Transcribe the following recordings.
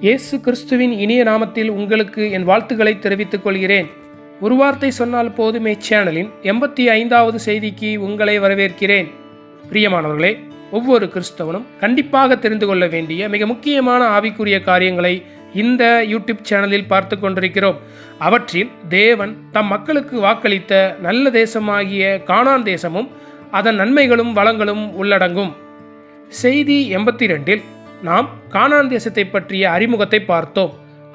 இயேசு கிறிஸ்துவின் இனிய நாமத்தில் உங்களுக்கு என் வாழ்த்துக்களை தெரிவித்துக் கொள்கிறேன். ஒரு வார்த்தை சொன்னால் போதுமே சேனலின் 85வது செய்திக்கு உங்களை வரவேற்கிறேன். பிரியமானவர்களே, ஒவ்வொரு கிறிஸ்தவனும் கண்டிப்பாக தெரிந்து கொள்ள வேண்டிய மிக முக்கியமான ஆவிக்குரிய காரியங்களை இந்த யூடியூப் சேனலில் பார்த்து கொண்டிருக்கிறோம். அவற்றில் தேவன் தம் மக்களுக்கு வாக்களித்த நல்ல தேசமாகிய கானான் தேசமும் அதன் நன்மைகளும் வளங்களும் உள்ளடங்கும். செய்தி 82 நாம் கானான் தேசத்தை பற்றிய அறிமுகத்தை பார்த்தோம்.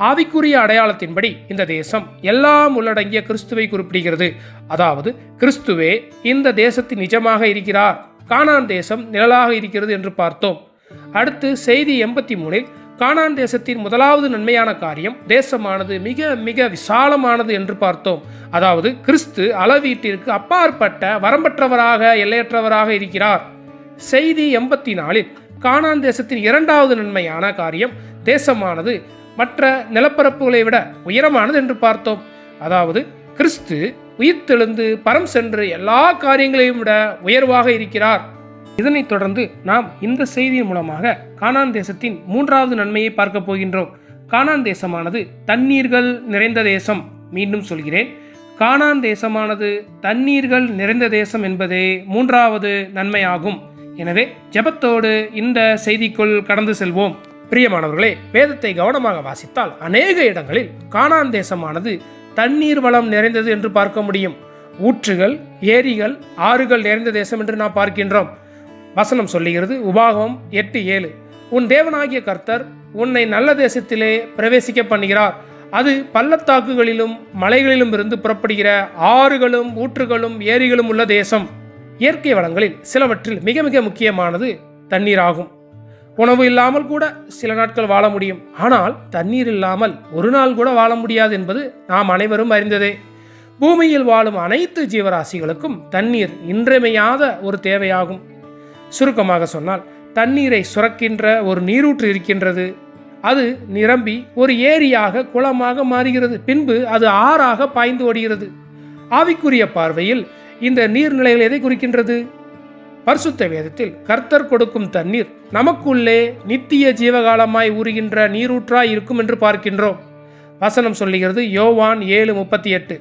ஆவிக்குரிய அடையாளத்தின்படி இந்த தேசம் எல்லாம் உள்ளடங்கிய கிறிஸ்துவை குறிப்பிடுகிறது. அதாவது கிறிஸ்துவே இந்த தேசத்தில் நிஜமாக இருக்கிறார், கானான் தேசம் நிழலாக இருக்கிறது என்று பார்த்தோம். அடுத்து செய்தி 83 கானான் தேசத்தின் முதலாவது நன்மையான காரியம் தேசமானது மிக மிக விசாலமானது என்று பார்த்தோம். அதாவது கிறிஸ்து அளவீட்டிற்கு அப்பாற்பட்ட வரம்பற்றவராக எல்லையற்றவராக இருக்கிறார். செய்தி 84 கானான் தேசத்தின் இரண்டாவது நன்மையான காரியம் தேசமானது மற்ற நிலப்பரப்புகளை விட உயரமானது என்று பார்த்தோம். அதாவது கிறிஸ்து உயிர்த்தெழுந்து பரம் சென்று எல்லா காரியங்களையும் விட உயர்வாக இருக்கிறார். இதனைத் தொடர்ந்து நாம் இந்த செய்தியின் மூலமாக கானான் தேசத்தின் மூன்றாவது நன்மையை பார்க்க போகின்றோம். கானான் தேசமானது தண்ணீர்கள் நிறைந்த தேசம். மீண்டும் சொல்கிறேன், கானான் தேசமானது தண்ணீர்கள் நிறைந்த தேசம் என்பதே மூன்றாவது நன்மையாகும். எனவே ஜெபத்தோடு இந்த செய்திக்குள் கடந்து செல்வோம். பிரியமானவர்களே, வேதத்தை கவனமாக வாசித்தால் அநேக இடங்களில் கானான் தேசமானது தண்ணீர் வளம் நிறைந்தது என்று பார்க்க முடியும். ஊற்றுகள், ஏரிகள், ஆறுகள் நிறைந்த தேசம் என்று நாம் பார்க்கின்றோம். வசனம் சொல்லுகிறது, உபாகமம் 8:7, உன் தேவனாகிய கர்த்தர் உன்னை நல்ல தேசத்திலே பிரவேசிக்க பண்ணுகிறார். அது பள்ளத்தாக்குகளிலும் மலைகளிலும் இருந்து புறப்படுகிற ஆறுகளும் ஊற்றுகளும் ஏரிகளும் உள்ள தேசம். இயற்கை வளங்களில் சிலவற்றில் மிக மிக முக்கியமானது தண்ணீர் ஆகும். உணவு இல்லாமல் கூட சில நாட்கள் வாழ முடியும். ஆனால் தண்ணீர் இல்லாமல் ஒரு நாள் கூட வாழ முடியாது என்பது நாம் அனைவரும் அறிந்ததே. பூமியில் வாழும் அனைத்து ஜீவராசிகளுக்கும் தண்ணீர் இன்றியமையாத ஒரு தேவையாகும். சுருக்கமாக சொன்னால், தண்ணீரை சுரக்கின்ற ஒரு நீரூற்று இருக்கின்றது. அது நிரம்பி ஒரு ஏரியாக குளமாக மாறுகிறது. பின்பு அது ஆறாக பாய்ந்து ஓடுகிறது. ஆவிக்குரிய பார்வையில் இந்த நீர்நிலைகள் எதை குறிக்கின்றது? பரிசுத்த வேதத்தில் கர்த்தர் கொடுக்கும் தண்ணீர் நமக்குள்ளே நித்திய ஜீவகாலமாய் ஊறுகின்ற நீரூற்றாய் இருக்கும் என்று பார்க்கின்றோம். வசனம் சொல்லுகிறது, யோவான் 7:38,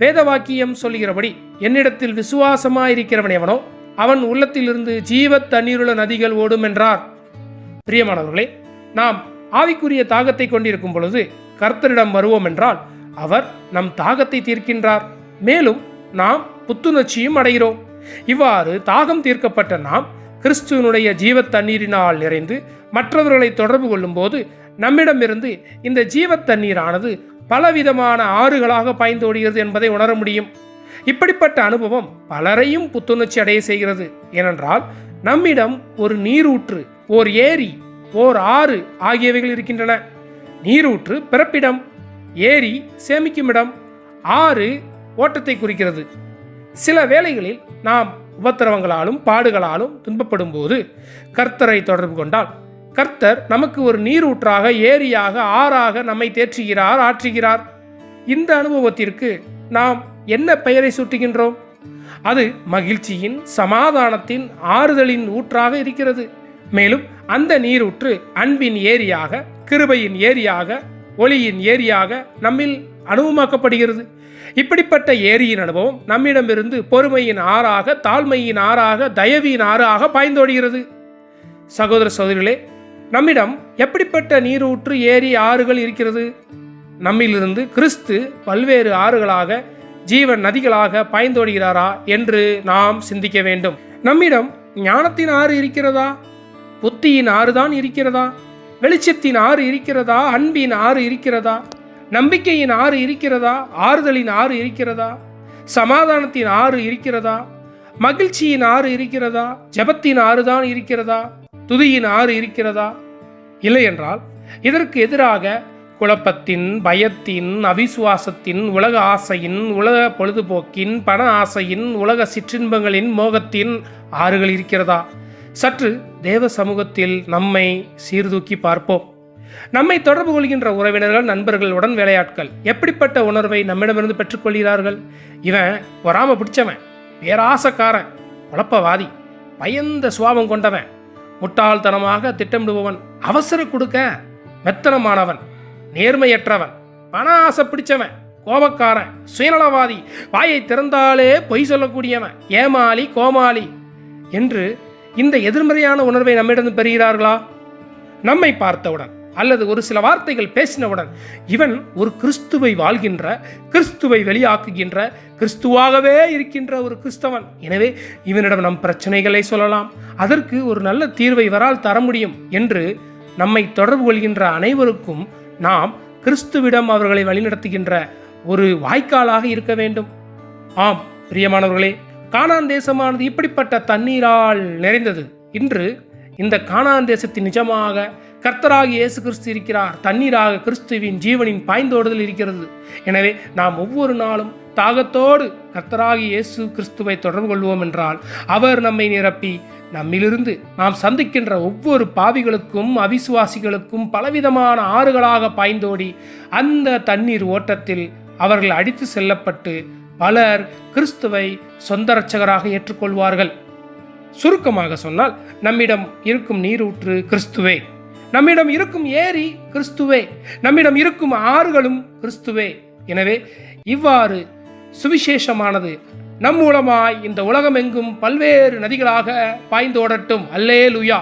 வேத வாக்கியம் சொல்லுகிறபடி, என்னிடத்தில் விசுவாசமாயிருக்கிறவன் எவனோ அவன் உள்ளத்திலிருந்து ஜீவ தண்ணீருள்ள நதிகள் ஓடும் என்றார். பிரியமானவர்களே, நாம் ஆவிக்குரிய தாகத்தை கொண்டிருக்கும் பொழுது கர்த்தரிடம் வருவோம் என்றால் அவர் நம் தாகத்தை தீர்க்கின்றார். மேலும் நாம் புத்துணர்ச்சியும் அடைகிறோம். இவ்வாறு தாகம் தீர்க்கப்பட்ட நாம் கிறிஸ்துவனுடைய ஜீவ தண்ணீரினால் நிறைந்து மற்றவர்களை தொடர்பு கொள்ளும் போது நம்மிடமிருந்து இந்த ஜீவ தண்ணீரானது பலவிதமான ஆறுகளாக பாய்ந்தோடுகிறது என்பதை உணர முடியும். இப்படிப்பட்ட அனுபவம் பலரையும் புத்துணர்ச்சி அடைய செய்கிறது. ஏனென்றால் நம்மிடம் ஒரு நீரூற்று, ஓர் ஏரி, ஓர் ஆறு ஆகியவைகள் இருக்கின்றன. நீரூற்று பிறப்பிடம், ஏரி சேமிக்கும் இடம், ஆறு ஓட்டத்தை குறிக்கிறது. சில வேளைகளில் நாம் உபத்திரவங்களாலும் பாடுகளாலும் துன்பப்படும் போது கர்த்தரை தொடர்பு கொண்டால் கர்த்தர் நமக்கு ஒரு நீரூற்றாக, ஏரியாக, ஆறாக நம்மை தேற்றுகிறார், ஆற்றுகிறார். இந்த அனுபவத்திற்கு நாம் என்ன பெயரை சூட்டுகின்றோம்? அது மகிழ்ச்சியின், சமாதானத்தின், ஆறுதலின் ஊற்றாக இருக்கிறது. மேலும் அந்த நீரூற்று அன்பின் ஏரியாக, கிருபையின் ஏரியாக, ஒளியின் ஏரியாக நம்மில் அனுபவமாக்கப்படுகிறது. இப்படிப்பட்ட ஏரியின் அனுபவம் நம்மிடமிருந்து பொறுமையின் ஆறாக, தாழ்மையின் ஆறாக, தயவின் ஆறாக பாய்ந்தோடுகிறது. சகோதர சகோதரிகளே, நம்மிடம் எப்படிப்பட்ட நீரூற்று, ஏரி, ஆறுகள் இருக்கிறது? நம்மிலிருந்து கிறிஸ்து பல்வேறு ஆறுகளாக, ஜீவன் நதிகளாக பாய்ந்தோடுகிறாரா என்று நாம் சிந்திக்க வேண்டும். நம்மிடம் ஞானத்தின் ஆறு இருக்கிறதா? புத்தியின் ஆறுதான் இருக்கிறதா? வெளிச்சத்தின் ஆறு இருக்கிறதா? அன்பின் ஆறு இருக்கிறதா? நம்பிக்கையின் ஆறு இருக்கிறதா? ஆறுதலின் ஆறு இருக்கிறதா? சமாதானத்தின் ஆறு இருக்கிறதா? மகிழ்ச்சியின் ஆறு இருக்கிறதா? ஜெபத்தின் ஆறு தான் இருக்கிறதா? துதியின் ஆறு இருக்கிறதா? இல்லை என்றால் இதற்கு எதிராக குழப்பத்தின், பயத்தின், அவிசுவாசத்தின், உலக ஆசையின், உலக பொழுதுபோக்கின், பண ஆசையின், உலக சிற்றின்பங்களின், மோகத்தின் ஆறுகள் இருக்கிறதா? சற்று தேவ சமூகத்தில் நம்மை சீர்தூக்கி பார்ப்போம். நம்மை தொடர்பு கொள்கின்ற உறவினர்கள், நண்பர்கள், உடன் வேலையாட்கள் எப்படிப்பட்ட உணர்வை நம்மிடமிருந்து பெற்றுக்கொள்கிறார்கள்? இவன் பொறாம பிடிச்சவன், பேராசக்காரன், குழப்பவாதி, பயந்த சுபாவம் கொண்டவன், முட்டாள்தனமாக திட்டமிடுபவன், அவசர கொடுக்க மெத்தனமானவன், நேர்மையற்றவன், பண ஆசை பிடிச்சவன், கோபக்காரன், சுயநலவாதி, வாயை திறந்தாலே பொய் சொல்லக்கூடியவன், ஏமாளி, கோமாளி என்று இந்த எதிர்மறையான உணர்வை நம்மிடம் பெறுகிறார்களா? நம்மை பார்த்தவுடன் அல்லது ஒரு சில வார்த்தைகள் பேசினவுடன் இவன் ஒரு கிறிஸ்துவை வாழ்கின்ற, கிறிஸ்துவை வெளியாக்குகின்ற, கிறிஸ்துவாகவே இருக்கின்ற ஒரு கிறிஸ்தவன், எனவே இவனிடம் நம் பிரச்சனைகளை சொல்லலாம், அதற்கு ஒரு நல்ல தீர்வை இவரால் தர முடியும் என்று நம்மை தொடர்பு கொள்கின்ற அனைவருக்கும் நாம் கிறிஸ்துவிடம் அவர்களை வழிநடத்துகின்ற ஒரு வாய்க்காலாக இருக்க வேண்டும். ஆம் பிரியமானவர்களே, கானான் தேசமானது இப்படிப்பட்ட தண்ணீரால் நிறைந்தது. இன்று இந்த கானான் தேசத்தின் நிஜமாக கர்த்தராகி இயேசு கிறிஸ்து இருக்கிறார். தண்ணீராக கிறிஸ்துவின் ஜீவனின் பாய்ந்தோடுதல் இருக்கிறது. எனவே நாம் ஒவ்வொரு நாளும் தாகத்தோடு கர்த்தராகி இயேசு கிறிஸ்துவை தொடர்பு கொள்வோம் என்றால் அவர் நம்மை நிரப்பி நம்மிலிருந்து நாம் சந்திக்கின்ற ஒவ்வொரு பாவிகளுக்கும் அவிசுவாசிகளுக்கும் பலவிதமான ஆறுகளாக பாய்ந்தோடி அந்த தண்ணீர் ஓட்டத்தில் அவர்கள் அடித்து செல்லப்பட்டு பலர் கிறிஸ்துவை சொந்த இரட்சகராக ஏற்றுக்கொள்வார்கள். சுருக்கமாக சொன்னால் நம்மிடம் இருக்கும் நீரூற்று கிறிஸ்துவே, நம்மிடம் இருக்கும் ஏரி கிறிஸ்துவே, நம்மிடம் இருக்கும் ஆறுகளும் கிறிஸ்துவே. எனவே இவ்வாறு சுவிசேஷமானது நம் மூலமாய் இந்த உலகமெங்கும் பல்வேறு நதிகளாக பாய்ந்தோடட்டும். அல்லேலூயா.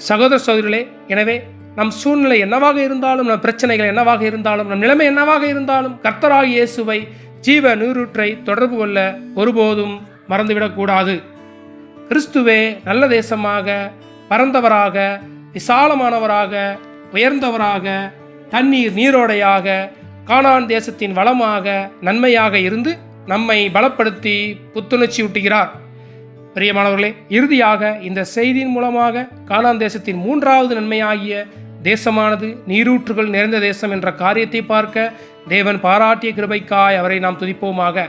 சகோதர சகோதரிகளே, எனவே நம் சூழ்நிலை என்னவாக இருந்தாலும், நம் பிரச்சனைகள் என்னவாக இருந்தாலும், நம் நிலைமை என்னவாக இருந்தாலும் கர்த்தராகிய இயேசுவை ஜீவ நீரூற்றை தொடர்பு கொள்ள ஒருபோதும் மறந்துவிடக்கூடாது. கிறிஸ்துவே நல்ல தேசமாக, பரந்தவராக, விசாலமானவராக, உயர்ந்தவராக, தண்ணீர் நீரோடையாக, கானான் தேசத்தின் வளமாக, நன்மையாக இருந்து நம்மை பலப்படுத்தி புத்துணர்ச்சியூட்டுகிறார். பிரியமானவர்களே, இறுதியாக இந்த செய்தியின் மூலமாக கானான் தேசத்தின் மூன்றாவது நன்மையாகிய தேசமானது நீரூற்றுகள் நிறைந்த தேசம் என்ற காரியத்தை பார்க்க தேவன் பாராட்டிய கிருபைக்காய் அவரை நாம் துதிப்போமாக.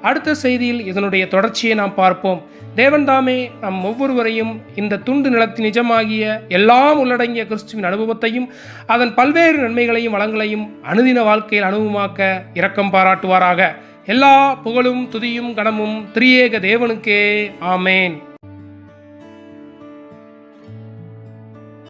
அடுத்த செய்தியில் இதனுடைய தொடர்ச்சியை நாம் பார்ப்போம். தேவன் தாமே நம் ஒவ்வொருவரையும் இந்த துண்டு நிலத்தின் நிஜமாகிய எல்லாம் உள்ளடங்கிய கிறிஸ்துவின் அனுபவத்தையும் அதன் பல்வேறு நன்மைகளையும் வளங்களையும் அனுதின வாழ்க்கையில் அனுபவமாக்க இரக்கம் பாராட்டுவாராக. எல்லா புகழும் துதியும் கனமும் திரியேக தேவனுக்கே. ஆமேன்.